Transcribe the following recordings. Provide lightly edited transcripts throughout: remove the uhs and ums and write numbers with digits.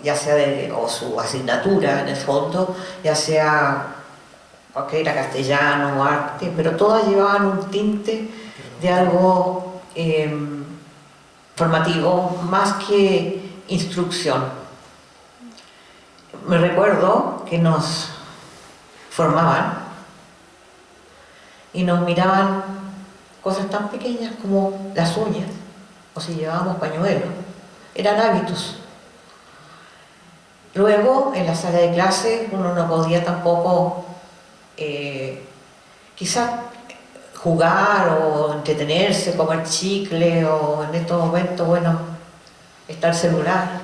ya sea o su asignatura en el fondo, ya sea cualquiera castellano o arte, pero todas llevaban un tinte de algo formativo más que instrucción. Me recuerdo que nos formaban y nos miraban cosas tan pequeñas como las uñas, o si llevábamos pañuelos, eran hábitos. Luego, en la sala de clase, uno no podía tampoco quizás jugar o entretenerse, comer chicle, o en estos momentos, bueno, estar celular.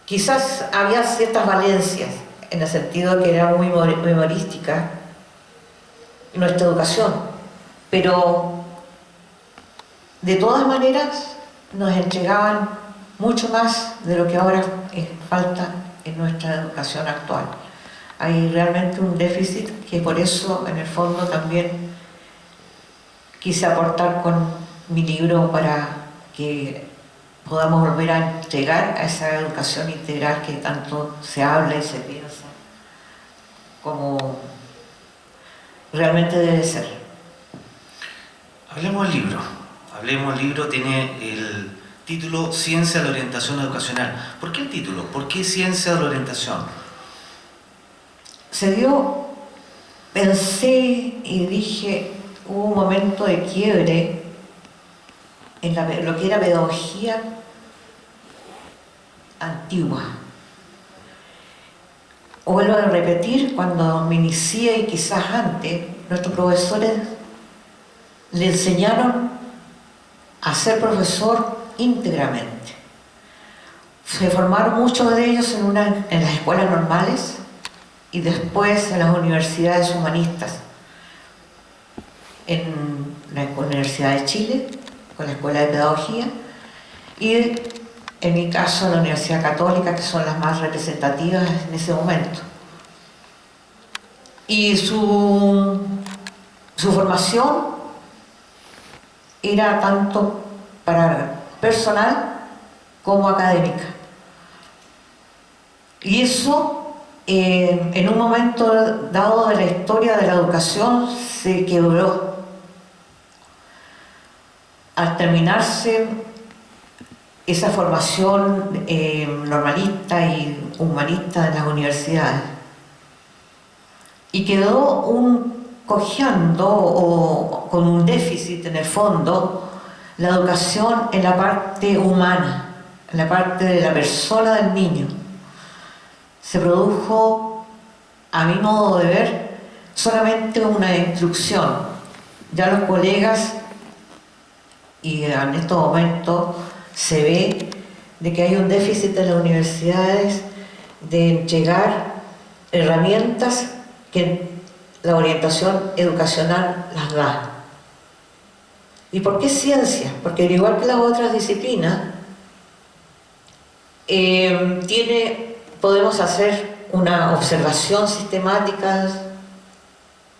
Quizás había ciertas valencias, en el sentido de que era muy memorística nuestra educación, pero de todas maneras nos entregaban mucho más de lo que ahora falta en nuestra educación actual. Hay realmente un déficit que por eso en el fondo también quise aportar con mi libro para que podamos volver a entregar a esa educación integral que tanto se habla y se piensa como realmente debe ser. Hablemos del libro. Hablemos del libro, tiene el título Ciencia de la Orientación Educacional. ¿Por qué el título? ¿Por qué Ciencia de la Orientación? Se dio, pensé y dije, hubo un momento de quiebre en lo que era pedagogía antigua. Vuelvo a repetir, cuando me inicié y quizás antes, nuestros profesores le enseñaron a ser profesor íntegramente. Se formaron muchos de ellos en las escuelas normales y después en las universidades humanistas, en la Universidad de Chile, con la Escuela de Pedagogía, y en mi caso en la Universidad Católica, que son las más representativas en ese momento. Y su formación era tanto para personal como académica. Y eso, en un momento dado de la historia de la educación, se quebró. Al terminarse esa formación normalista y humanista en las universidades, y quedó cojeando o con un déficit en el fondo la educación en la parte humana, en la parte de la persona del niño. Se produjo, a mi modo de ver, solamente una instrucción. Ya los colegas, y en estos momentos se ve de que hay un déficit en las universidades de entregar herramientas que la orientación educacional las da. ¿Y por qué ciencia? Porque al igual que las otras disciplinas, podemos hacer una observación sistemática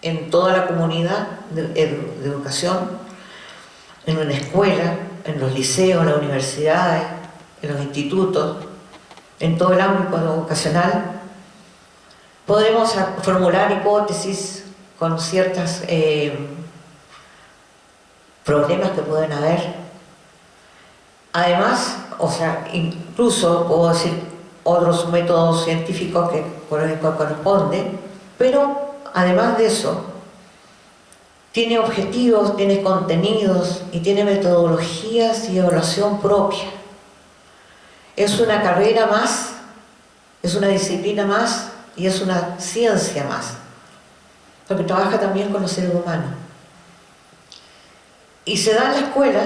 en toda la comunidad de educación, en una escuela, en los liceos, en las universidades, en los institutos, en todo el ámbito educacional. Podemos formular hipótesis con ciertos problemas que pueden haber. Además, incluso puedo decir otros métodos científicos que corresponden, pero además de eso, tiene objetivos, tiene contenidos y tiene metodologías y evaluación propia. Es una carrera más, es una disciplina más y es una ciencia más, porque trabaja también con los seres humanos. Y se da en la escuela,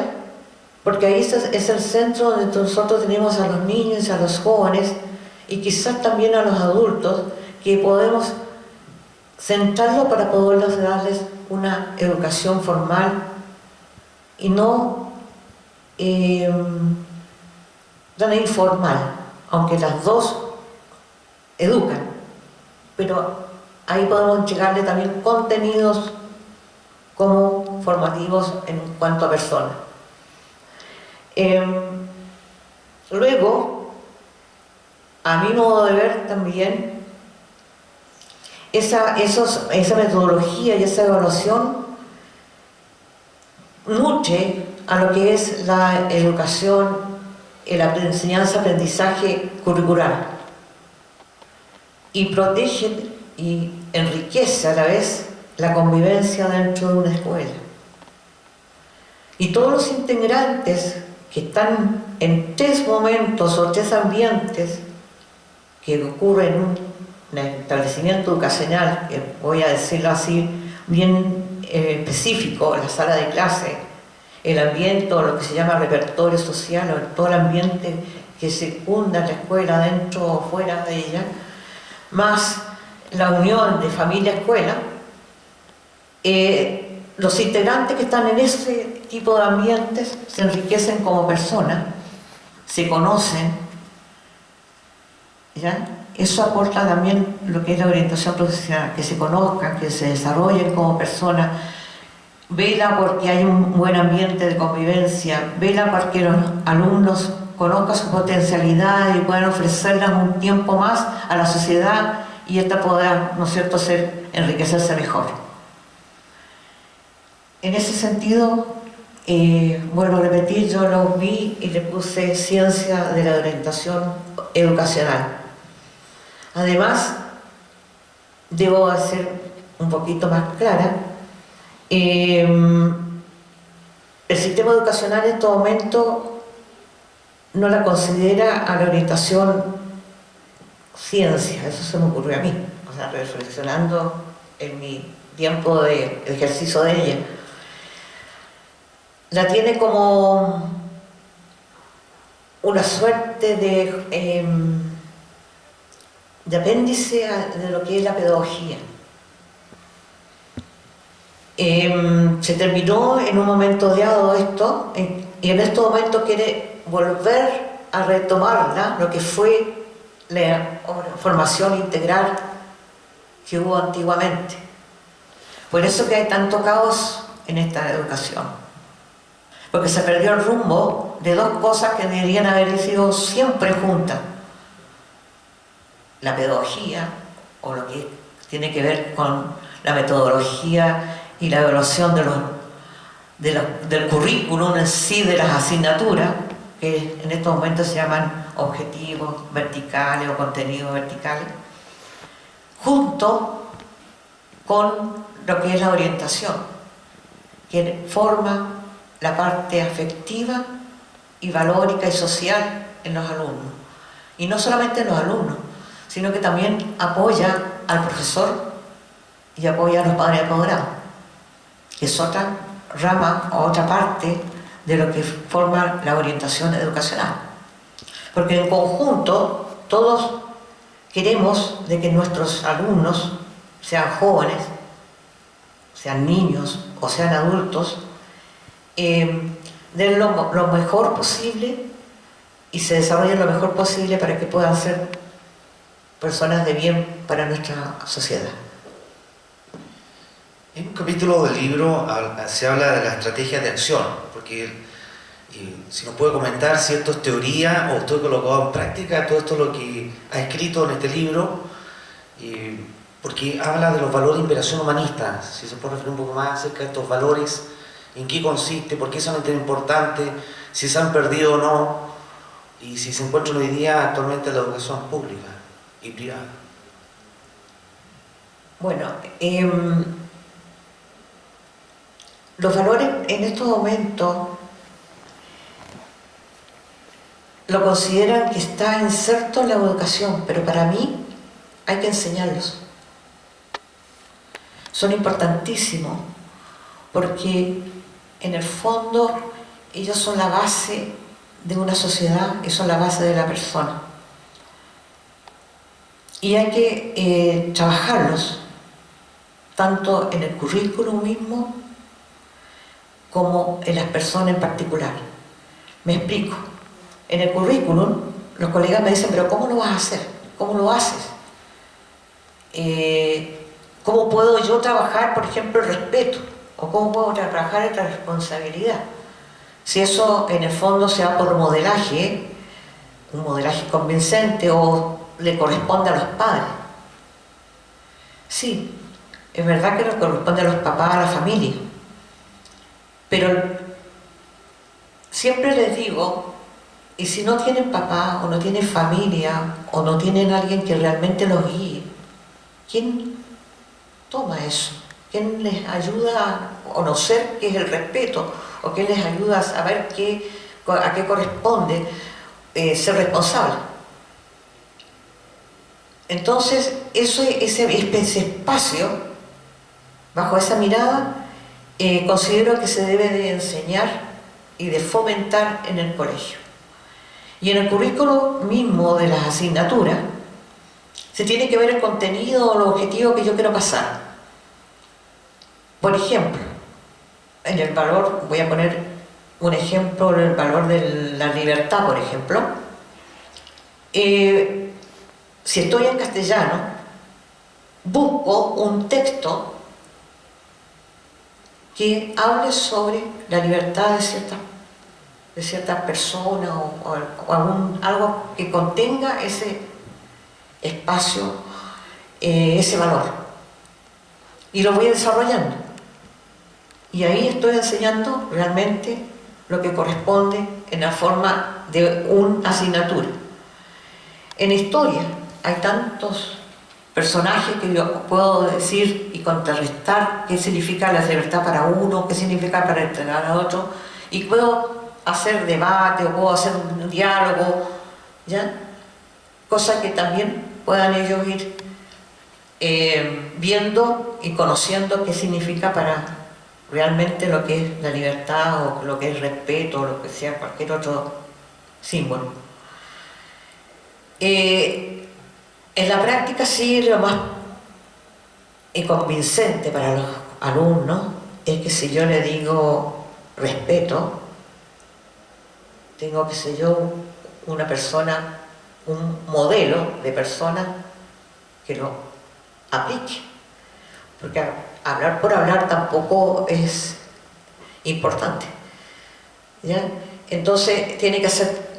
porque ahí es el centro donde nosotros tenemos a los niños y a los jóvenes, y quizás también a los adultos, que podemos centrarlo para poderles darles una educación formal y no tan informal, aunque las dos educan, pero ahí podemos llegarle también contenidos como formativos en cuanto a personas. Luego, a mi modo de ver también, esa metodología y esa evaluación nutre a lo que es la educación, la enseñanza-aprendizaje curricular, y protege y enriquece a la vez la convivencia dentro de una escuela. Y todos los integrantes que están en 3 momentos o 3 ambientes que ocurren en un establecimiento educacional, que voy a decirlo así, bien específico, la sala de clase, el ambiente o lo que se llama repertorio social, o todo el ambiente que circunda la escuela dentro o fuera de ella, más la unión de familia-escuela, los integrantes que están en ese tipo de ambientes se enriquecen como personas, se conocen, ¿ya? Eso aporta también lo que es la orientación profesional, que se conozcan, que se desarrollen como personas, vela porque hay un buen ambiente de convivencia, vela porque los alumnos conozcan su potencialidad y puedan ofrecerles un tiempo más a la sociedad y esta pueda, ¿no es cierto?, enriquecerse mejor. En ese sentido, vuelvo a repetir, yo lo vi y le puse ciencia de la orientación educacional. Además, debo ser un poquito más clara, el sistema educacional en este momento no la considera a la orientación ciencia, eso se me ocurrió a mí, o sea, reflexionando en mi tiempo de ejercicio de ella. La tiene como una suerte de apéndice de lo que es la pedagogía. Se terminó en un momento dado esto, y en este momento quiere volver a retomarla, lo que fue la formación integral que hubo antiguamente. Por eso que hay tanto caos en esta educación, porque se perdió el rumbo de 2 cosas que deberían haber sido siempre juntas: la pedagogía, o lo que tiene que ver con la metodología y la evaluación del currículum en sí, de las asignaturas, que en estos momentos se llaman objetivos verticales o contenidos verticales, junto con lo que es la orientación, que forma la parte afectiva y valórica y social en los alumnos. Y no solamente en los alumnos, sino que también apoya al profesor y apoya a los padres apoderados, que es otra rama o otra parte de lo que forma la orientación educacional. Porque en conjunto todos queremos de que nuestros alumnos, sean jóvenes, sean niños o sean adultos, den lo mejor posible y se desarrollen lo mejor posible para que puedan ser personas de bien para nuestra sociedad. En un capítulo del libro se habla de la estrategia de acción, porque si nos puede comentar si esto es teoría o usted ha colocado en práctica todo esto lo que ha escrito en este libro, porque habla de los valores de inspiración humanista. Si se puede referir un poco más acerca de estos valores, en qué consiste, por qué son tan importantes, si se han perdido o no, y si se encuentran hoy día actualmente en la educación pública y privada. Bueno, los valores en estos momentos lo consideran que está inserto en la educación, pero para mí hay que enseñarlos. Son importantísimos porque en el fondo ellos son la base de una sociedad y son la base de la persona. Y hay que trabajarlos tanto en el currículum mismo como en las personas en particular. Me explico. En el currículum, los colegas me dicen, pero ¿cómo lo vas a hacer? ¿Cómo lo haces? ¿Cómo puedo yo trabajar, por ejemplo, el respeto? ¿O cómo puedo trabajar la responsabilidad? Si eso en el fondo se da por modelaje, un modelaje convincente o le corresponde a los padres. Sí, es verdad que nos corresponde a los papás, a la familia, pero siempre les digo, y si no tienen papá o no tienen familia o no tienen alguien que realmente los guíe, ¿quién toma eso? ¿Quién les ayuda a conocer qué es el respeto? ¿O quién les ayuda a saber a qué corresponde ser responsable? Entonces, ese espacio, bajo esa mirada, considero que se debe de enseñar y de fomentar en el colegio. Y en el currículo mismo de las asignaturas, se tiene que ver el contenido o el objetivo que yo quiero pasar. Por ejemplo, en el valor, voy a poner un ejemplo, el valor de la libertad, por ejemplo. Si estoy en castellano, busco un texto que hable sobre la libertad de ciertas personas o algo que contenga ese espacio, ese valor. Y lo voy desarrollando. Y ahí estoy enseñando realmente lo que corresponde en la forma de una asignatura. En historia hay tantos personajes que yo puedo decir y contrarrestar qué significa la libertad para uno, qué significa para entregar a otro, y puedo hacer debate o puedo hacer un diálogo, ¿ya? Cosa que también puedan ellos ir viendo y conociendo qué significa para realmente lo que es la libertad o lo que es respeto o lo que sea cualquier otro símbolo. En la práctica sí, lo más convincente para los alumnos es que si yo le digo respeto, tengo que ser yo una persona, un modelo de persona que lo aplique, porque hablar por hablar tampoco es importante, ¿ya? Entonces tiene que ser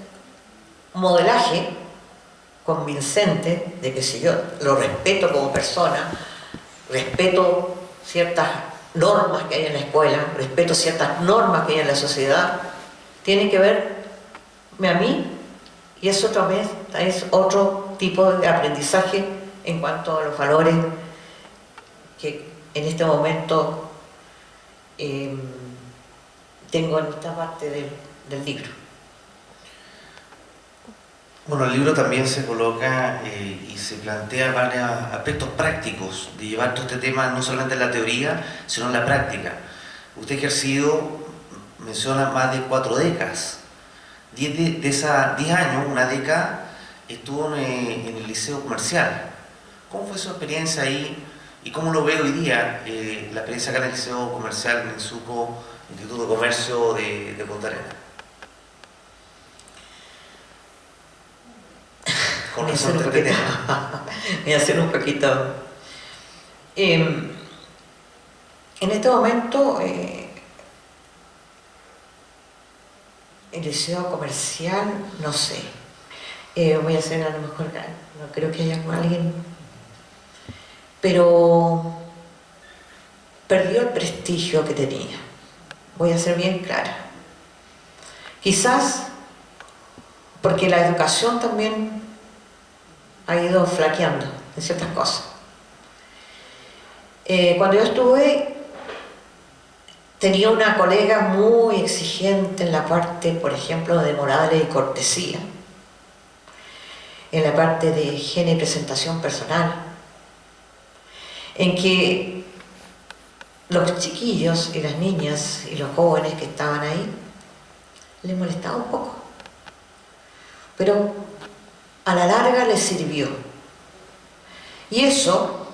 un modelaje convincente de que si yo lo respeto como persona, respeto ciertas normas que hay en la escuela, respeto ciertas normas que hay en la sociedad, tiene que verme a mí, y es otro tipo de aprendizaje en cuanto a los valores que en este momento tengo en esta parte del libro. Bueno, el libro también se coloca y se plantea varios aspectos prácticos de llevar todo este tema no solamente en la teoría, sino en la práctica. Usted ha ejercido, menciona, más de 4 décadas. De esas 10 años, una década, estuvo en el liceo comercial. ¿Cómo fue su experiencia ahí y cómo lo ve hoy día la experiencia acá en el liceo comercial, en el SUCO, Instituto de Comercio de Punta Arenas? Con razón te repite. Voy a hacer un poquito. En este momento, el liceo comercial, no sé. Voy a hacer a lo mejor, no creo que haya alguien, pero perdió el prestigio que tenía. Voy a ser bien clara. Quizás porque la educación también ha ido flaqueando en ciertas cosas. Cuando yo estuve, tenía una colega muy exigente en la parte, por ejemplo, de morales y cortesía, en la parte de higiene y presentación personal, en que los chiquillos y las niñas y los jóvenes que estaban ahí les molestaba un poco, pero a la larga les sirvió. Y eso,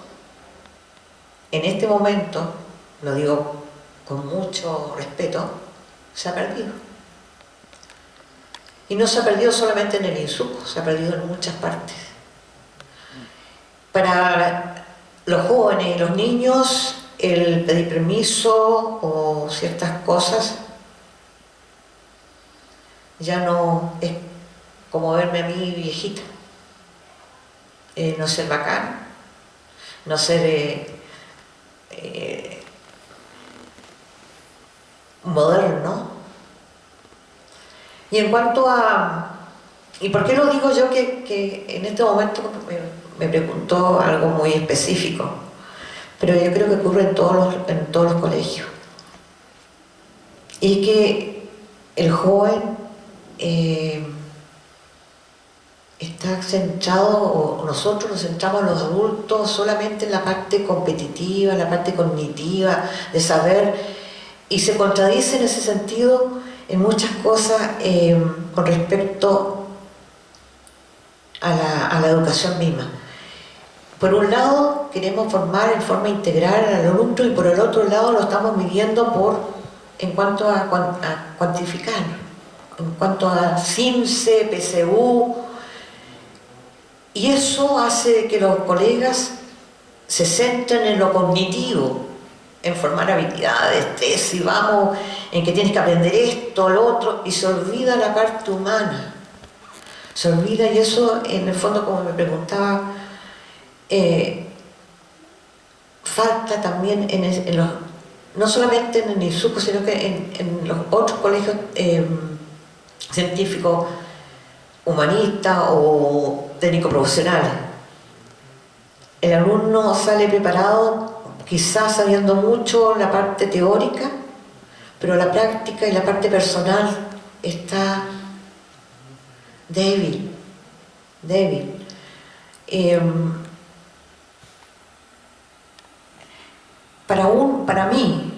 en este momento, lo digo con mucho respeto, se ha perdido. Y no se ha perdido solamente en el INSUCO, se ha perdido en muchas partes. Para los jóvenes y los niños, el pedir permiso o ciertas cosas ya no es como verme a mí viejita. No ser bacán, no ser moderno. Y en cuanto a... ¿Y por qué lo digo yo que en este momento me preguntó algo muy específico? Pero yo creo que ocurre en todos los colegios. Y que el joven está centrado, o nosotros nos centramos los adultos solamente en la parte competitiva, en la parte cognitiva, de saber, y se contradice en ese sentido en muchas cosas con respecto a la educación misma. Por un lado, queremos formar en forma integral al alumno y por el otro lado lo estamos midiendo en cuanto a cuantificar, en cuanto a CIMSE, PSU, y eso hace que los colegas se centren en lo cognitivo, en formar habilidades, tesis, vamos, en que tienes que aprender esto, lo otro, y se olvida la parte humana. Se olvida, y eso en el fondo, como me preguntaba, falta también no solamente en el ISUCO, sino que en los otros colegios científicos, humanistas o técnico-profesionales. El alumno sale preparado, quizás sabiendo mucho la parte teórica, pero la práctica y la parte personal está débil. Para mí,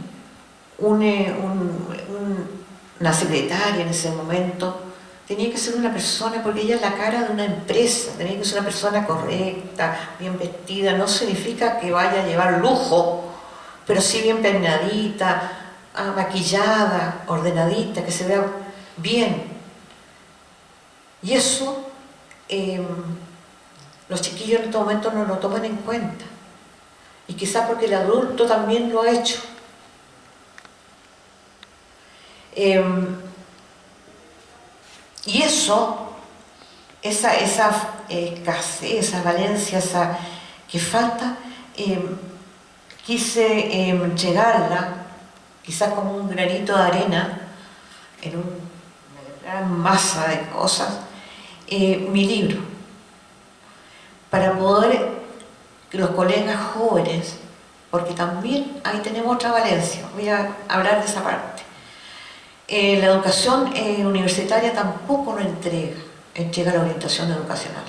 una secretaria en ese momento tenía que ser una persona, porque ella es la cara de una empresa, tenía que ser una persona correcta, bien vestida. No significa que vaya a llevar lujo, pero sí bien peinadita, maquillada, ordenadita, que se vea bien. Y eso los chiquillos en este momento no lo toman en cuenta. Y quizás porque el adulto también lo ha hecho. Y esa escasez, esa valencia, que falta, quise llegarla, quizás como un granito de arena, en una gran masa de cosas, mi libro, para poder que los colegas jóvenes, porque también ahí tenemos otra valencia, voy a hablar de esa parte. La educación universitaria tampoco nos entrega la orientación educacional.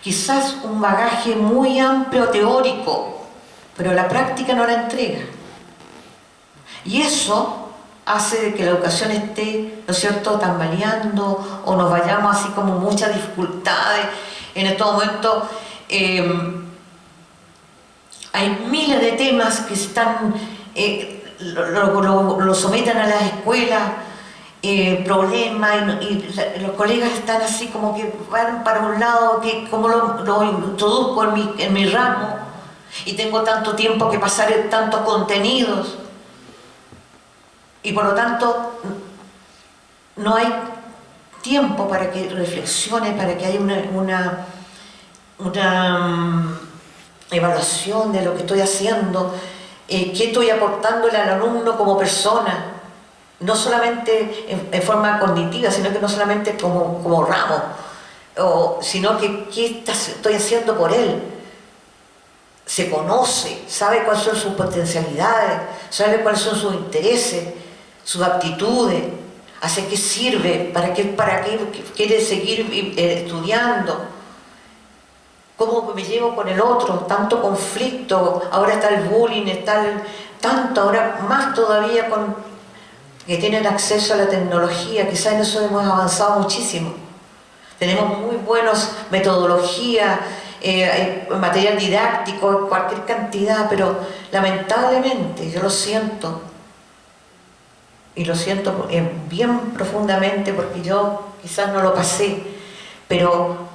Quizás un bagaje muy amplio teórico, pero la práctica no la entrega. Y eso hace que la educación esté, ¿no es cierto?, tambaleando, o nos vayamos así como muchas dificultades. En estos momentos hay miles de temas que están... lo someten a las escuelas, problemas, y los colegas están así como que van para un lado, que como lo introduzco en mi ramo, y tengo tanto tiempo que pasar en tantos contenidos, y por lo tanto no hay tiempo para que reflexione, para que haya una evaluación de lo que estoy haciendo, qué estoy aportándole al alumno como persona, no solamente en forma cognitiva, sino que no solamente como ramo, sino que qué estoy haciendo por él. Se conoce, sabe cuáles son sus potencialidades, sabe cuáles son sus intereses, sus aptitudes, hacia qué sirve, para qué quiere seguir estudiando. ¿Cómo me llevo con el otro? Tanto conflicto, ahora está el bullying, tanto, ahora más todavía que tienen acceso a la tecnología. Quizás en eso hemos avanzado muchísimo. Tenemos muy buenas metodologías, material didáctico, cualquier cantidad, pero lamentablemente yo lo siento, y lo siento bien profundamente, porque yo quizás no lo pasé, pero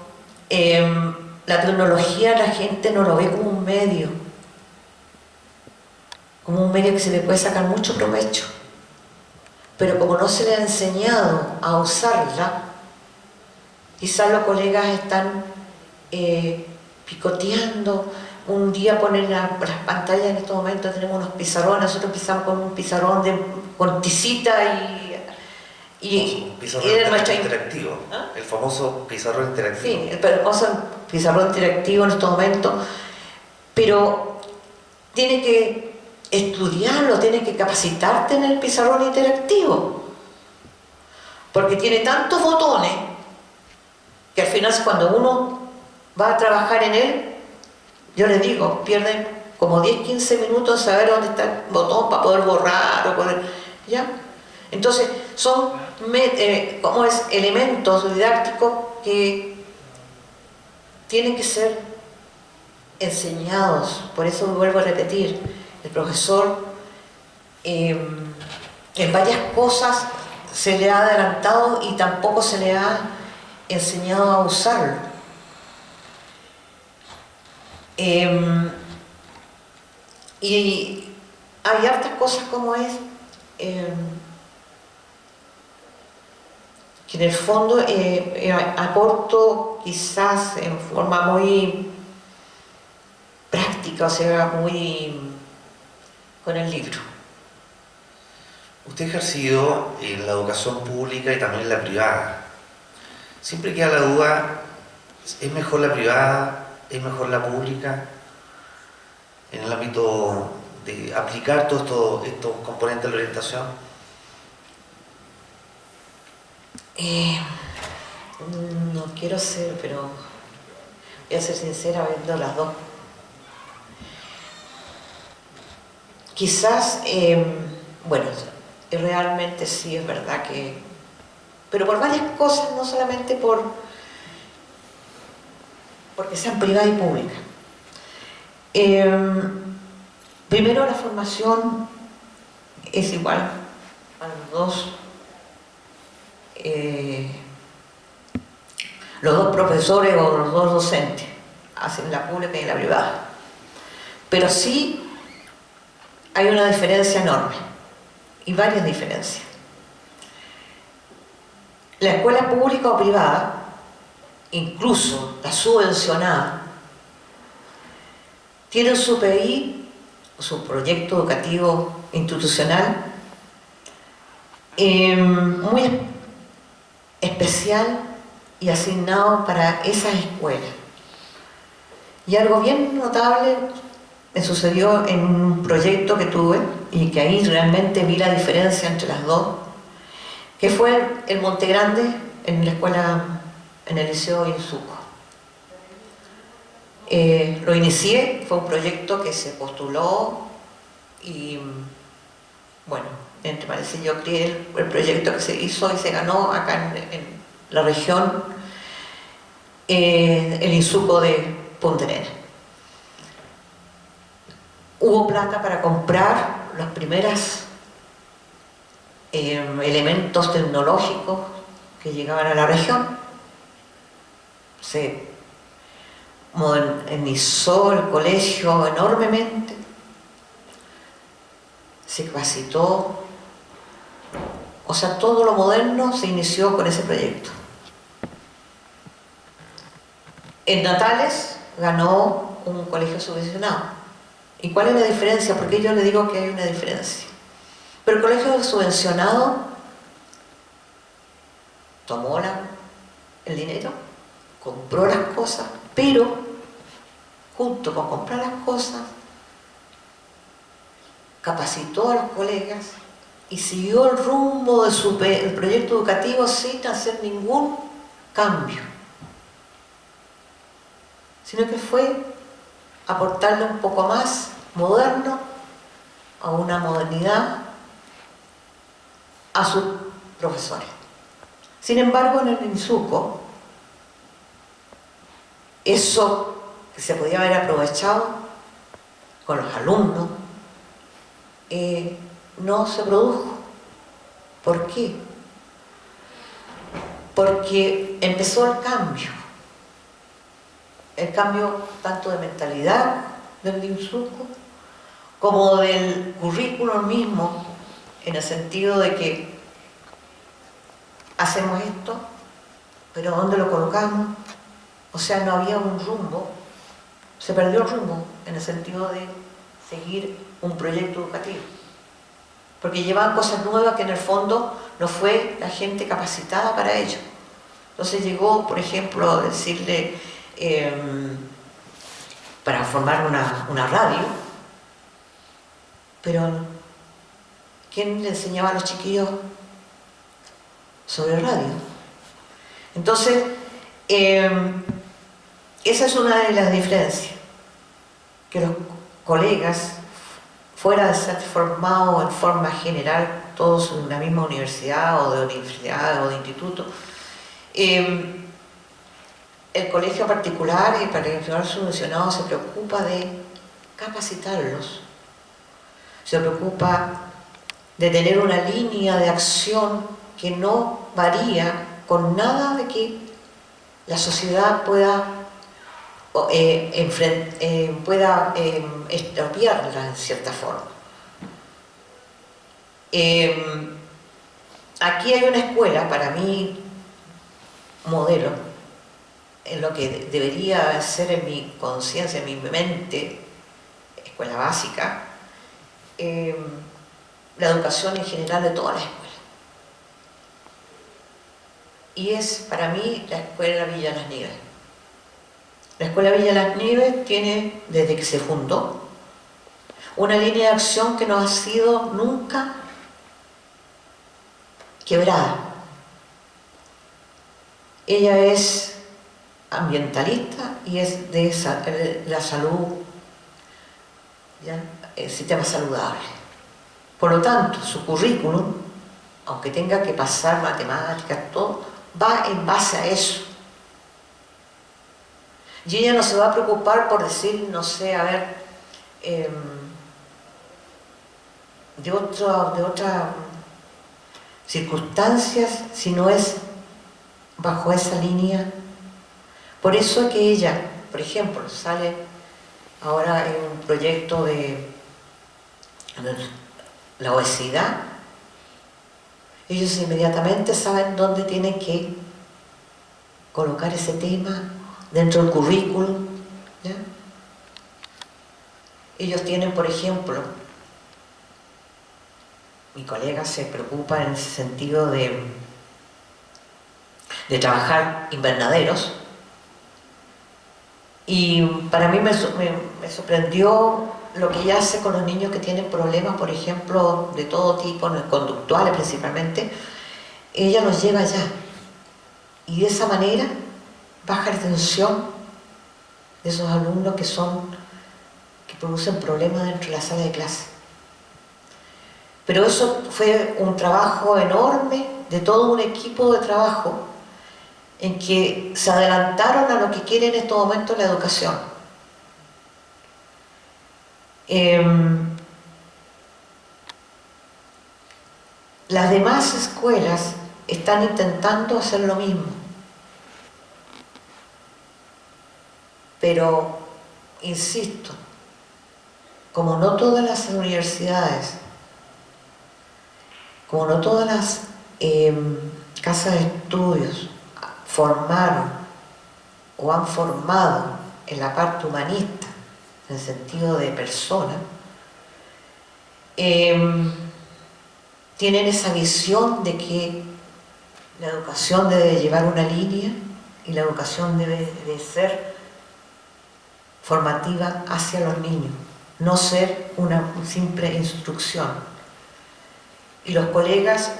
la tecnología la gente no lo ve como un medio que se le puede sacar mucho provecho, pero como no se le ha enseñado a usarla, Quizás los colegas están picoteando. Un día ponen las pantallas, en estos momentos tenemos unos pizarrones, nosotros empezamos con un pizarrón con tisita y pizarrón era nuestra... interactivo. ¿Ah? El famoso pizarrón interactivo. Sí, el famoso pizarrón interactivo en estos momentos, pero tiene que estudiarlo, tiene que capacitarte en el pizarrón interactivo, porque tiene tantos botones que al final cuando uno va a trabajar en él, yo les digo, pierden como 10-15 minutos en saber dónde está el botón para poder borrar o poder... ¿Ya? Entonces, son ¿cómo es? Elementos didácticos que tienen que ser enseñados. Por eso vuelvo a repetir, el profesor en varias cosas se le ha adelantado y tampoco se le ha enseñado a usarlo. Y hay hartas cosas como es que en el fondo aporto quizás en forma muy práctica, o sea, muy con el libro. Usted ha ejercido en la educación pública y también en la privada. Siempre queda la duda, ¿es mejor la privada? ¿Es mejor la pública? En el ámbito de aplicar todos estos componentes de la orientación. No quiero ser, pero voy a ser sincera viendo las dos. Quizás, bueno, realmente sí es verdad que... Pero por varias cosas, no solamente porque sean privada y pública. Primero, la formación es igual a los dos profesores o los dos docentes, hacen la pública y la privada. Pero sí hay una diferencia enorme, y varias diferencias. La escuela pública o privada, incluso la subvencionada, tiene su PI, su proyecto educativo institucional, muy especial y asignado para esas escuelas. Y algo bien notable me sucedió en un proyecto que tuve y que ahí realmente vi la diferencia entre las dos, que fue el Monte Grande en la escuela, en el Liceo Insuco. Lo inicié, fue un proyecto que se postuló y bueno, entre paréntesis yo creé el proyecto que se hizo y se ganó acá en la región, el Insuco de Punta Arenas. Hubo plata para comprar los primeros elementos tecnológicos que llegaban a la región. Se modernizó el colegio enormemente, se capacitó, o sea, todo lo moderno se inició con ese proyecto. En Natales ganó un colegio subvencionado. ¿Y cuál es la diferencia? Porque yo le digo que hay una diferencia. Pero el colegio subvencionado tomó el dinero, compró las cosas, pero junto con comprar las cosas, capacitó a los colegas y siguió el rumbo de el proyecto educativo sin hacer ningún cambio, sino que fue aportarle un poco más moderno, a una modernidad, a sus profesores. Sin embargo, en el Insuco, eso que se podía haber aprovechado con los alumnos, no se produjo. ¿Por qué? Porque empezó el cambio tanto de mentalidad del Insuco como del currículum mismo, en el sentido de que hacemos esto, pero ¿dónde lo colocamos? O sea, no había un rumbo, se perdió el rumbo en el sentido de seguir un proyecto educativo. Porque llevaban cosas nuevas que en el fondo no fue la gente capacitada para ello. Entonces llegó, por ejemplo, a decirle, para formar una radio, pero ¿quién le enseñaba a los chiquillos sobre radio? Entonces, esa es una de las diferencias, que los colegas, fuera de ser formados en forma general, todos en la misma universidad o de instituto, el colegio particular y particular subvencionado se preocupa de capacitarlos, se preocupa de tener una línea de acción que no varía con nada de que la sociedad pueda expropiarla en cierta forma. Aquí hay una escuela, para mí, modelo, en lo que debería ser en mi conciencia, en mi mente, escuela básica, la educación en general de todas las escuelas. Y es para mí la escuela Villa Las Nieves. La escuela Villa Las Nieves tiene, desde que se fundó, una línea de acción que no ha sido nunca quebrada. Ella es ambientalista y es de la salud, ¿ya? El sistema saludable. Por lo tanto, su currículum, aunque tenga que pasar matemáticas, todo, va en base a eso. Y ella no se va a preocupar por decir, no sé, a ver, de otras circunstancias, si no es bajo esa línea. Por eso es que ella, por ejemplo, sale ahora en un proyecto de la obesidad. Ellos inmediatamente saben dónde tienen que colocar ese tema dentro del currículum, ¿ya? Ellos tienen, por ejemplo, mi colega se preocupa en ese sentido de trabajar invernaderos, y para mí me sorprendió lo que ella hace con los niños que tienen problemas, por ejemplo, de todo tipo, conductuales principalmente. Ella los lleva allá y de esa manera baja la tensión de esos alumnos que producen problemas dentro de la sala de clase. Pero eso fue un trabajo enorme de todo un equipo de trabajo en que se adelantaron a lo que quiere en estos momentos la educación. Las demás escuelas están intentando hacer lo mismo, pero, insisto, como no todas las universidades, como no todas las casas de estudios formaron o han formado en la parte humanista, en el sentido de persona, tienen esa visión de que la educación debe llevar una línea y la educación debe de ser formativa hacia los niños, no ser una simple instrucción. Y los colegas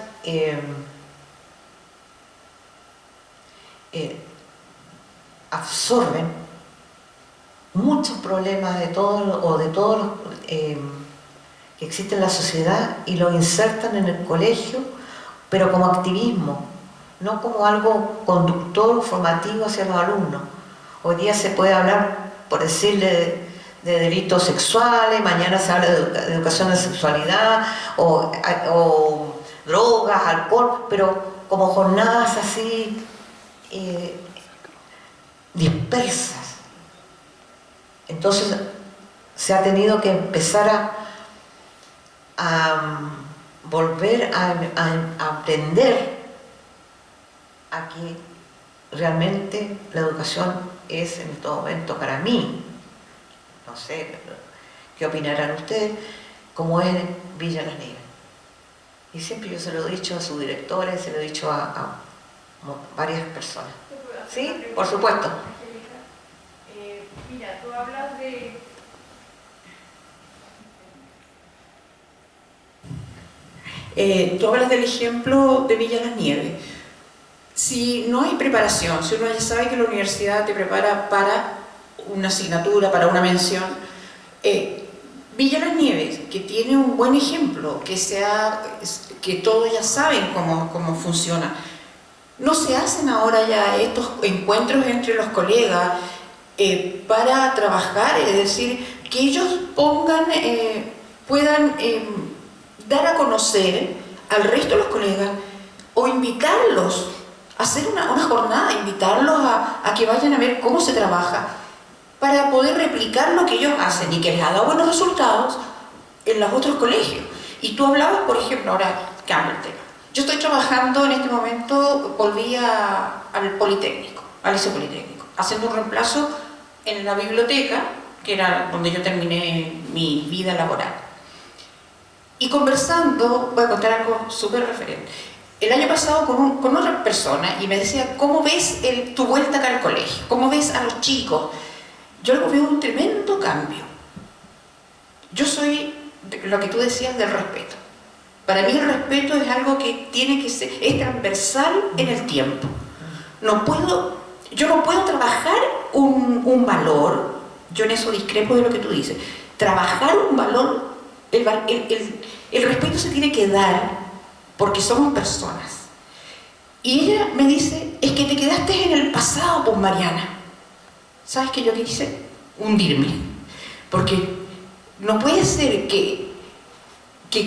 absorben muchos problemas de todos los que existen en la sociedad y lo insertan en el colegio, pero como activismo, no como algo conductor formativo hacia los alumnos. Hoy día se puede hablar, por decirle, de delitos sexuales, mañana se habla de educación de sexualidad o drogas, alcohol, pero como jornadas así dispersas. Entonces se ha tenido que empezar a volver a aprender a que realmente la educación es en este momento para mí, no sé qué opinarán ustedes, como es Villa Las Nieves. Y siempre yo se lo he dicho a su directora y se lo he dicho a varias personas. ¿Sí? Por supuesto. Mira, tú hablas de... tú hablas del ejemplo de Villa Las Nieves. Si no hay preparación, si uno ya sabe que la universidad te prepara para una asignatura, para una mención, Villa Las Nieves, que tiene un buen ejemplo, que todos ya saben cómo funciona, no se hacen ahora ya estos encuentros entre los colegas para trabajar, es decir, que ellos puedan dar a conocer al resto de los colegas o invitarlos a hacer una jornada, invitarlos a que vayan a ver cómo se trabaja para poder replicar lo que ellos hacen y que les ha dado buenos resultados en los otros colegios. Y tú hablabas, por ejemplo, ahora cambio el tema. Yo estoy trabajando en este momento, volví al Politécnico, al Liceo Politécnico, haciendo un reemplazo en la biblioteca, que era donde yo terminé mi vida laboral. Y conversando, voy a contar algo súper referente. El año pasado con otra persona y me decía, ¿cómo ves tu vuelta acá al colegio? ¿Cómo ves a los chicos? Yo veo un tremendo cambio. Yo soy lo que tú decías del respeto. Para mí el respeto es algo que tiene que ser, es transversal en el tiempo. Yo no puedo trabajar un valor, yo en eso discrepo de lo que tú dices, trabajar un valor, el respeto se tiene que dar porque somos personas. Y ella me dice, es que te quedaste en el pasado, pues Mariana. ¿Sabes qué yo quise? Hundirme. Porque no puede ser que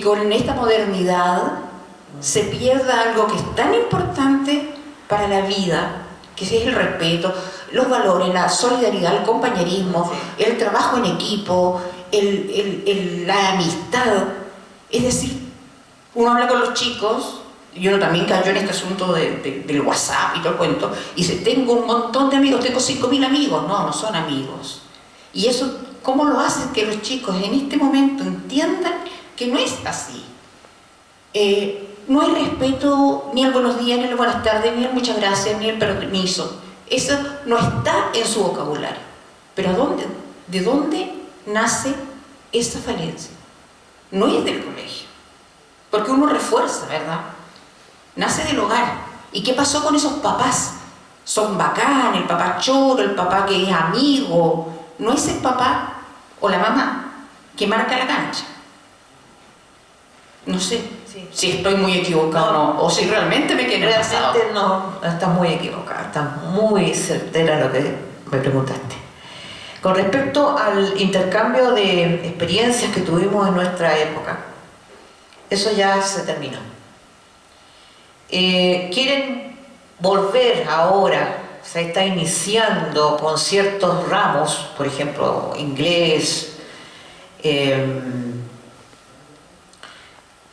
con esta modernidad se pierda algo que es tan importante para la vida, que es el respeto, los valores, la solidaridad, el compañerismo, el trabajo en equipo, la amistad. Es decir, uno habla con los chicos, y uno también cayó en este asunto del WhatsApp y todo el cuento, y dice, tengo un montón de amigos, tengo 5.000 amigos. No son amigos. Y eso, ¿cómo lo hace que los chicos en este momento entiendan que no es así? No hay respeto ni el buenos días, ni el buenas tardes, ni el muchas gracias, ni el permiso. Eso no está en su vocabulario. Pero ¿de dónde nace esa falencia? No es del colegio. Porque uno refuerza, ¿verdad? Nace del hogar. ¿Y qué pasó con esos papás? Son bacán, el papá choro, el papá que es amigo. No es el papá o la mamá que marca la cancha. No sé si estoy muy equivocado o no, o si realmente me quedé pasado. Realmente no, estás muy equivocada, estás muy certera en lo que me preguntaste. Con respecto al intercambio de experiencias que tuvimos en nuestra época, eso ya se terminó. Quieren volver ahora, se está iniciando con ciertos ramos, por ejemplo, inglés.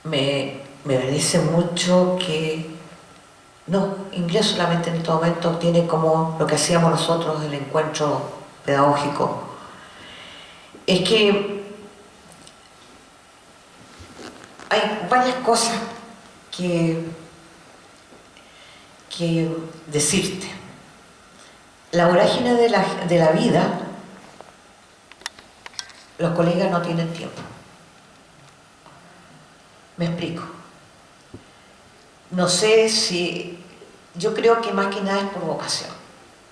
Me parece mucho que no, inglés solamente en este momento tiene como lo que hacíamos nosotros, el encuentro pedagógico. Es que hay varias cosas que decirte. La vorágine de la vida, los colegas no tienen tiempo. Me explico. No sé si... Yo creo que más que nada es por vocación.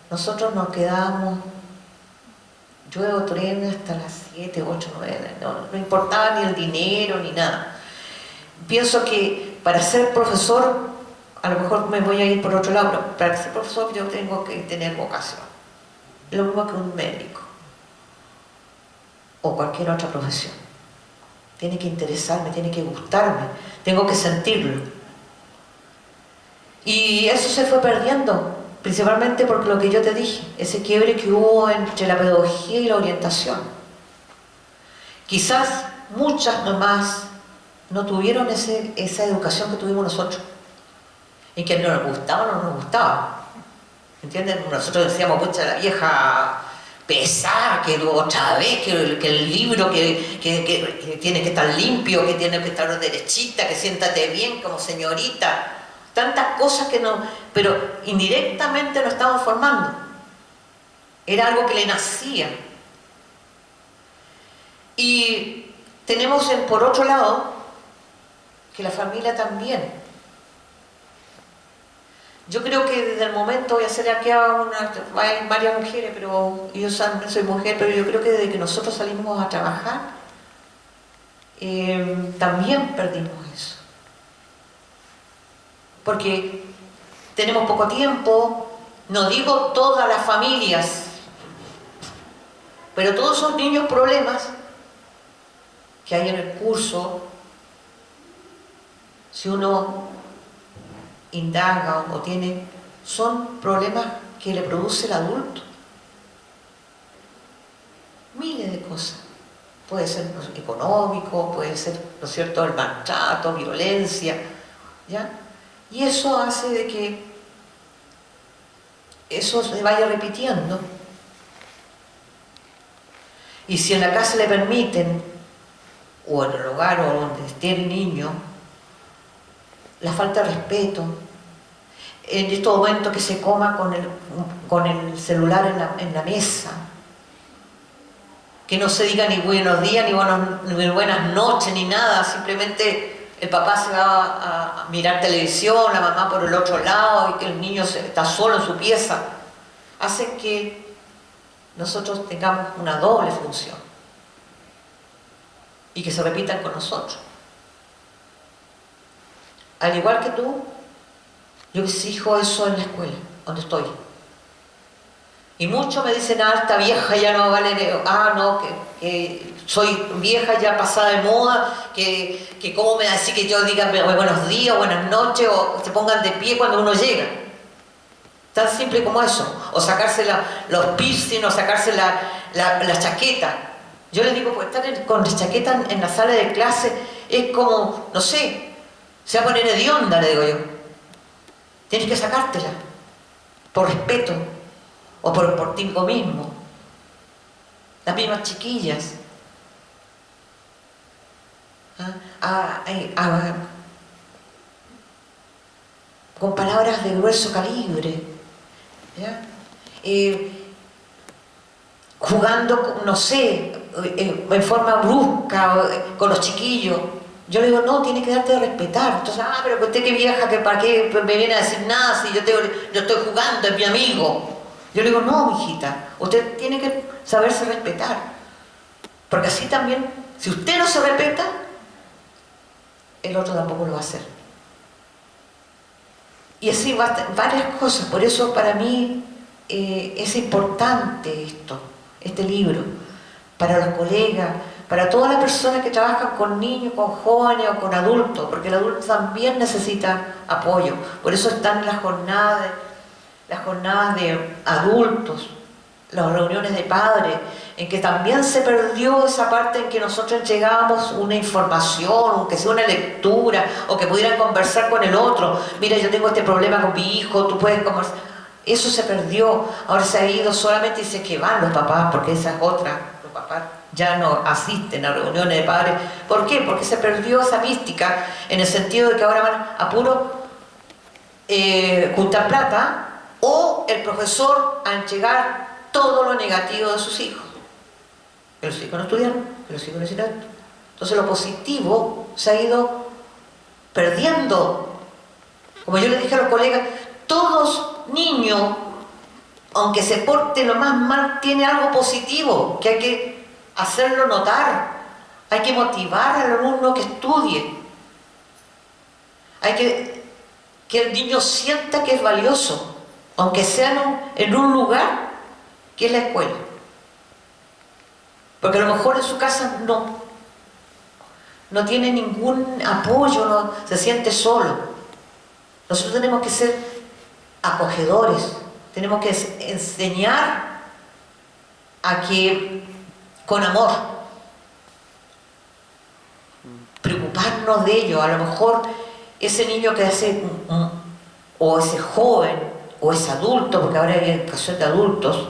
Nosotros nos quedábamos, llueve o truene hasta las 7, 8, 9, no importaba ni el dinero ni nada. Pienso que para ser profesor, a lo mejor me voy a ir por otro lado, pero para ser profesor yo tengo que tener vocación. Lo mismo que un médico o cualquier otra profesión. Tiene que interesarme, tiene que gustarme, tengo que sentirlo. Y eso se fue perdiendo, principalmente por lo que yo te dije, ese quiebre que hubo entre la pedagogía y la orientación. Quizás muchas mamás no tuvieron esa educación que tuvimos nosotros, y que no nos gustaba o no nos gustaba. ¿entienden? Nosotros decíamos, pucha, la vieja pesada, que otra vez, que el libro que tiene que estar limpio, que tiene que estar derechita, que siéntate bien como señorita. Tantas cosas que no, pero indirectamente lo estamos formando. Era algo que le nacía. Y tenemos por otro lado que la familia también. Yo creo que desde el momento, voy a hacer aquí hay varias mujeres, pero yo soy mujer, pero yo creo que desde que nosotros salimos a trabajar, también perdimos eso. Porque tenemos poco tiempo, no digo todas las familias, pero todos esos niños problemas que hay en el curso, si uno indaga o tiene, son problemas que le produce el adulto. Miles de cosas. Puede ser económico, puede ser, ¿no es cierto?, el maltrato, violencia, ¿ya? Y eso hace de que eso se vaya repitiendo. Y si en la casa le permiten, o en el hogar o donde esté el niño, la falta de respeto, en estos momentos que se coma con el celular en la mesa, que no se diga ni buenos días, ni buenas noches, ni nada, simplemente el papá se va a mirar televisión, la mamá por el otro lado, y que el niño está solo en su pieza, hace que nosotros tengamos una doble función y que se repitan con nosotros. Al igual que tú, yo exijo eso en la escuela, donde estoy. Y muchos me dicen, esta vieja ya no vale, no, que soy vieja ya pasada de moda, que cómo me así que yo diga buenos días, buenas noches, o se pongan de pie cuando uno llega. Tan simple como eso. O sacarse los piercing, o sacarse la chaqueta. Yo les digo, pues estar con la chaqueta en la sala de clase es como, no sé, se va a poner hedionda, le digo yo. Tienes que sacártela, por respeto, o por ti mismo. Las mismas chiquillas. Con palabras de grueso calibre, ¿ya? Jugando, no sé, en forma brusca con los chiquillos. Yo le digo, no, tiene que darte de respetar. Entonces, pero usted qué vieja, que para qué me viene a decir nada si yo estoy jugando, es mi amigo. Yo le digo, no, mijita, usted tiene que saberse respetar. Porque así también, si usted no se respeta, el otro tampoco lo va a hacer. Y así varias cosas. Por eso para mí es importante este libro, para los colegas, para todas las personas que trabajan con niños, con jóvenes o con adultos, porque el adulto también necesita apoyo. Por eso están las jornadas de adultos, las reuniones de padres, en que también se perdió esa parte en que nosotros entregábamos una información, aunque sea una lectura, o que pudieran conversar con el otro. Mira, yo tengo este problema con mi hijo, tú puedes conversar. Eso se perdió. Ahora se ha ido solamente, dice que van los papás, porque esa es otra. Los papás ya no asisten a reuniones de padres. ¿Por qué? Porque se perdió esa mística, en el sentido de que ahora van a puro juntar plata, o el profesor a entregar todo lo negativo de sus hijos. Que los hijos no estudiaron, que los hijos no hicieron esto. Entonces lo positivo se ha ido perdiendo. Como yo les dije a los colegas, todos niños, aunque se porte lo más mal, tiene algo positivo, que hay que hacerlo notar. Hay que motivar al alumno que estudie. Hay que el niño sienta que es valioso, aunque sea en un lugar que es la escuela. Porque a lo mejor en su casa no tiene ningún apoyo, no se siente solo. Nosotros tenemos que ser acogedores, tenemos que enseñar a que con amor, preocuparnos de ello. A lo mejor ese niño que hace, o ese joven o es adulto, porque ahora hay educación de adultos,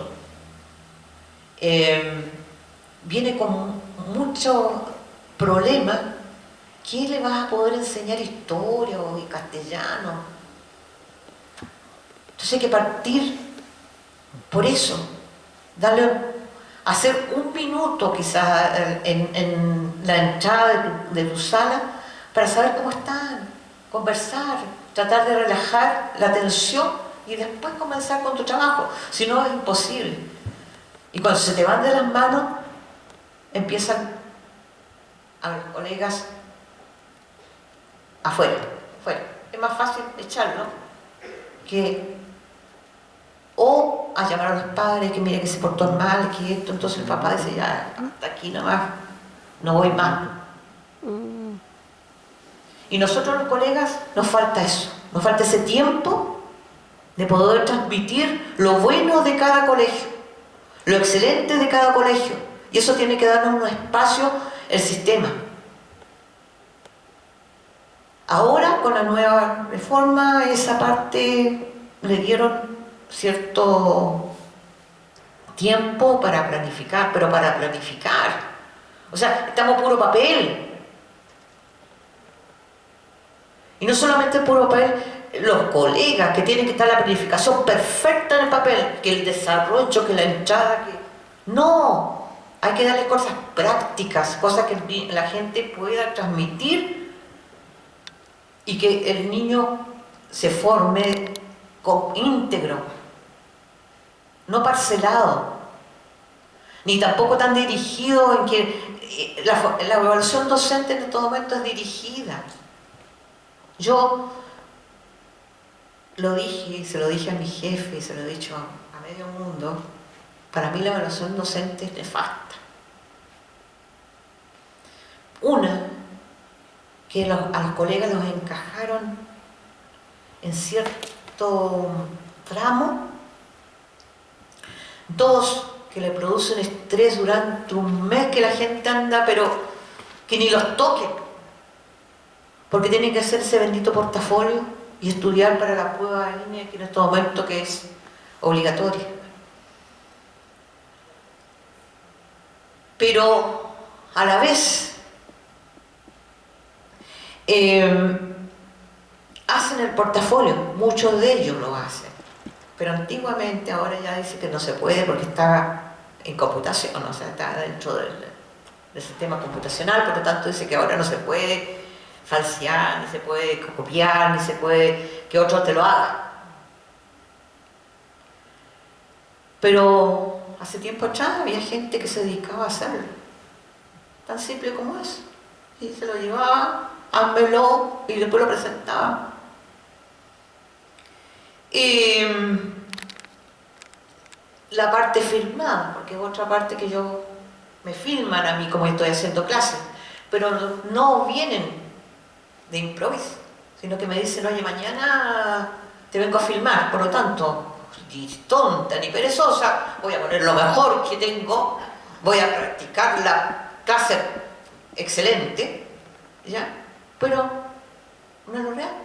viene con muchos problemas. ¿Qué le vas a poder enseñar historia o castellano? Entonces hay que partir por eso, hacer un minuto quizás en la entrada de tu sala para saber cómo están, conversar, tratar de relajar la tensión y después comenzar con tu trabajo. Si no, es imposible. Y cuando se te van de las manos, empiezan a los colegas afuera. Es más fácil echarlo que o a llamar a los padres, que mire que se portó mal, que esto. Entonces el papá dice, ya, hasta aquí nomás, no voy más. Y nosotros los colegas nos falta eso, nos falta ese tiempo de poder transmitir lo bueno de cada colegio, lo excelente de cada colegio. Y eso tiene que darnos un espacio el sistema. Ahora, con la nueva reforma, esa parte le dieron cierto tiempo para planificar, pero para planificar. O sea, estamos puro papel. Y no solamente puro papel, los colegas que tienen que estar la planificación perfecta en el papel, que el desarrollo, que la entrada, que... No, hay que darle cosas prácticas, cosas que la gente pueda transmitir y que el niño se forme íntegro, no parcelado, ni tampoco tan dirigido en que la evaluación docente en este momento es dirigida. Yo lo dije, se lo dije a mi jefe, y se lo he dicho a medio mundo, para mí la evaluación docente es nefasta. Una, que a los colegas los encajaron en cierto tramo. Dos, que le producen estrés durante un mes, que la gente anda, pero que ni los toque, porque tienen que hacer ese bendito portafolio y estudiar para la prueba de línea, que en este momento que es obligatoria. Pero a la vez hacen el portafolio, muchos de ellos lo hacen, pero antiguamente, ahora ya dice que no se puede porque está en computación, o sea, está dentro del sistema computacional, por lo tanto dice que ahora no se puede falsear, ni se puede copiar, ni se puede que otro te lo haga. Pero hace tiempo atrás había gente que se dedicaba a hacerlo, tan simple como eso, y se lo llevaba, házmelo, y después lo presentaba. La parte firmada, porque es otra parte que me firman a mí como estoy haciendo clases, pero no vienen de improviso, sino que me dicen, oye, mañana te vengo a filmar, por lo tanto, ni tonta ni perezosa, voy a poner lo mejor que tengo, voy a practicar la clase excelente, ¿ya? Pero no es lo real.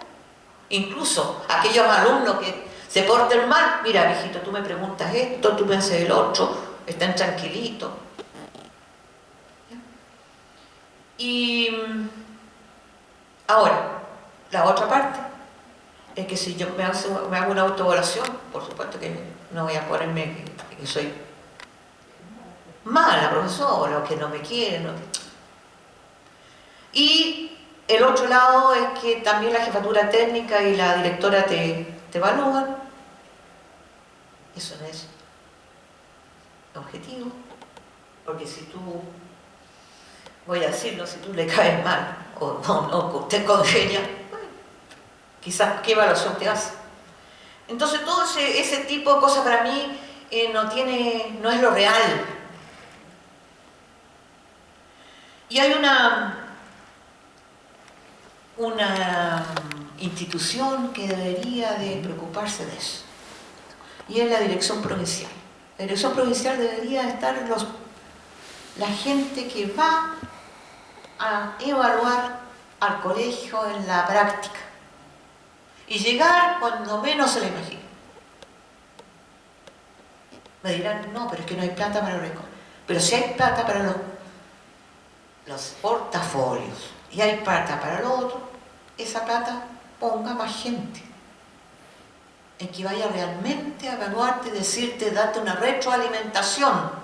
Incluso aquellos alumnos que se porten mal, mira, mijito, tú me preguntas esto, tú me haces el otro, están tranquilitos. ¿Ya? Y ahora, la otra parte es que si yo me hago una autoevaluación, por supuesto que no voy a ponerme que soy mala profesora o que no me quieren. ¿No? Y el otro lado es que también la jefatura técnica y la directora te evalúan. Eso no es objetivo, porque si tú, voy a decirlo, si tú le caes mal o no, usted congenia, bueno, quizás qué evaluación te hace. Entonces todo ese tipo de cosas para mí no es lo real. Y hay una institución que debería de preocuparse de eso, y es la dirección provincial. La dirección provincial debería estar la gente que va a evaluar al colegio en la práctica y llegar cuando menos se lo imagine. Me dirán, no, pero es que no hay plata para los... Pero si hay plata para los portafolios y hay plata para lo otro, esa plata ponga más gente en que vaya realmente a evaluarte y decirte, darte una retroalimentación